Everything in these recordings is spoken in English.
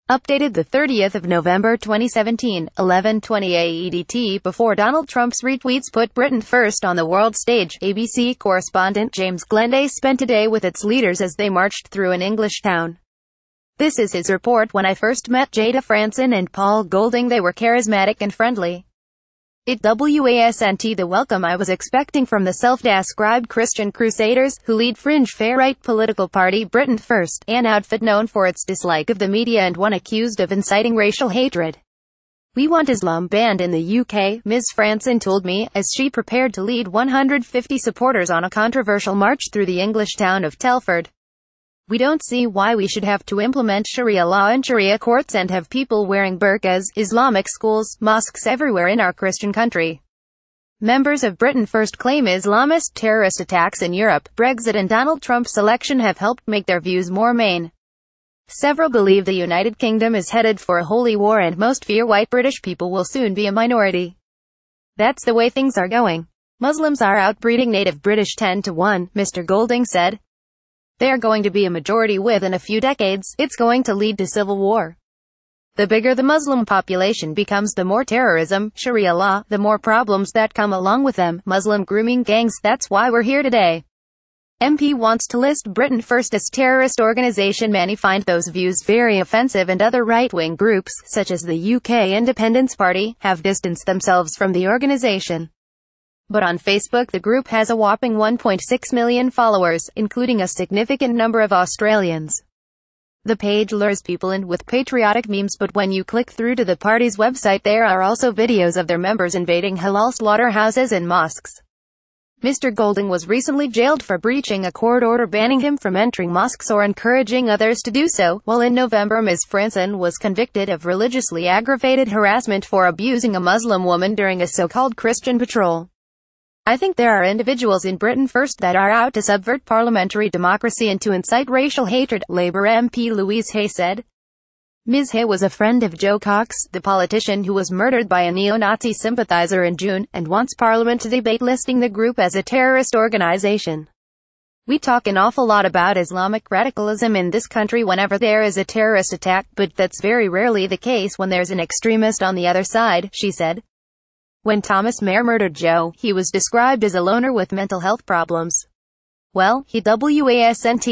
Updated the 30th of November 2017, 11:20 AEDT. Before Donald Trump's retweets put Britain first on the world stage, ABC correspondent James Glenday spent a day with its leaders as they marched through an English town. This is his report. When I first met Jayda, Fransen and Paul Golding, they were charismatic and friendly. It wasn't the welcome I was expecting from the self-described Christian crusaders, who lead fringe farright political party Britain First, an outfit known for its dislike of the media and one accused of inciting racial hatred. "We want Islam banned in the UK," Ms. Fransen told me, as she prepared to lead 150 supporters on a controversial march through the English town of Telford. "We don't see why we should have to implement Sharia law in Sharia courts and have people wearing burqas, Islamic schools, mosques everywhere in our Christian country." Members of Britain First claim Islamist terrorist attacks in Europe, Brexit and Donald Trump's election have helped make their views more main. Several believe the United Kingdom is headed for a holy war and most fear white British people will soon be a minority. "That's the way things are going. Muslims are outbreeding native British 10 to 1, Mr. Golding said. They are going to be a majority within a few decades. It's going to lead to civil war. The bigger the Muslim population becomes, the more terrorism, Sharia law, the more problems that come along with them, Muslim grooming gangs. That's why we're here today." MP wants to list Britain First as terrorist organization. Many find those views very offensive, and other right-wing groups, such as the UK Independence Party, have distanced themselves from the organization. But on Facebook, the group has a whopping 1.6 million followers, including a significant number of Australians. The page lures people in with patriotic memes, but when you click through to the party's website, there are also videos of their members invading halal slaughterhouses and mosques. Mr. Golding was recently jailed for breaching a court order banning him from entering mosques or encouraging others to do so, while in November Ms. Fransen was convicted of religiously aggravated harassment for abusing a Muslim woman during a so-called Christian patrol. "I think there are individuals in Britain First that are out to subvert parliamentary democracy and to incite racial hatred," Labour MP Louise Hay said. Ms. Hay was a friend of Joe Cox, the politician who was murdered by a neo-Nazi sympathizer in June, and wants Parliament to debate listing the group as a terrorist organization. "We talk an awful lot about Islamic radicalism in this country whenever there is a terrorist attack, but that's very rarely the case when there's an extremist on the other side," she said. When Thomas Mayer murdered Joe, he was described as a loner with mental health problems. Well, he wasn't.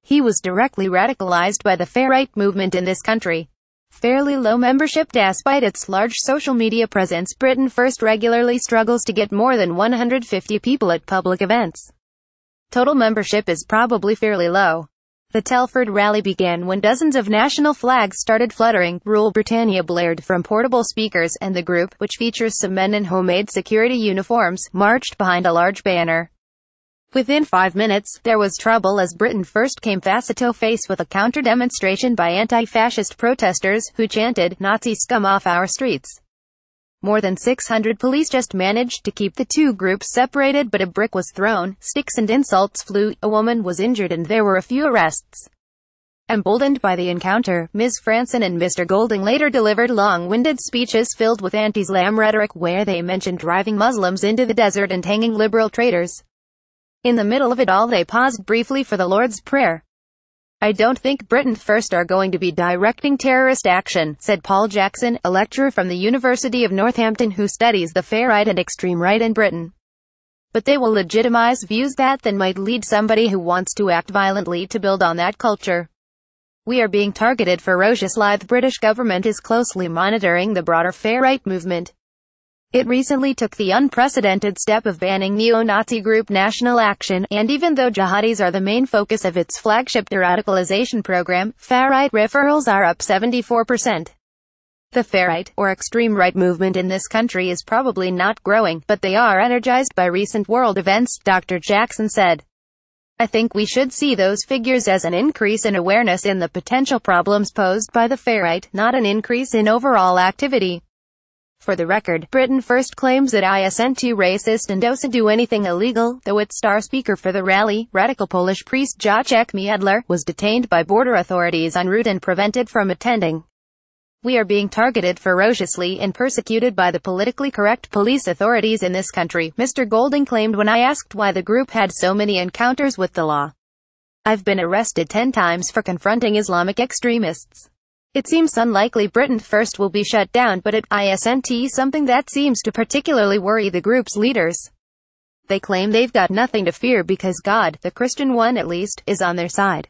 He was directly radicalized by the farright movement in this country. Fairly low membership despite its large social media presence. Britain First regularly struggles to get more than 150 people at public events. Total membership is probably fairly low. The Telford rally began when dozens of national flags started fluttering, "Rule Britannia" blared from portable speakers, and the group, which features some men in homemade security uniforms, marched behind a large banner. Within 5 minutes, there was trouble as Britain First came face-to-face with a counter-demonstration by anti-fascist protesters, who chanted, "Nazi scum off our streets." More than 600 police just managed to keep the two groups separated, but a brick was thrown, sticks and insults flew, a woman was injured and there were a few arrests. Emboldened by the encounter, Ms. Fransen and Mr. Golding later delivered long-winded speeches filled with anti-Islam rhetoric, where they mentioned driving Muslims into the desert and hanging liberal traitors. In the middle of it all, they paused briefly for the Lord's Prayer. "I don't think Britain First are going to be directing terrorist action," said Paul Jackson, a lecturer from the University of Northampton who studies the far-right and extreme right in Britain. "But they will legitimize views that then might lead somebody who wants to act violently to build on that culture. We are being targeted ferociously. The British government is closely monitoring the broader far-right movement. It recently took the unprecedented step of banning neo-Nazi group National Action, and even though jihadis are the main focus of its flagship de-radicalization program, far-right referrals are up 74%. The far-right, or extreme right movement in this country is probably not growing, but they are energized by recent world events," Dr. Jackson said. "I think we should see those figures as an increase in awareness in the potential problems posed by the far-right, not an increase in overall activity." For the record, Britain First claims that isn't racist and doesn't do anything illegal, though its star speaker for the rally, radical Polish priest Jacek Miedler, was detained by border authorities en route and prevented from attending. "We are being targeted ferociously and persecuted by the politically correct police authorities in this country," Mr. Golding claimed when I asked why the group had so many encounters with the law. "I've been arrested 10 times for confronting Islamic extremists. It seems unlikely Britain First will be shut down, but it isn't something that seems to particularly worry the group's leaders. They claim they've got nothing to fear because God, the Christian one at least, is on their side.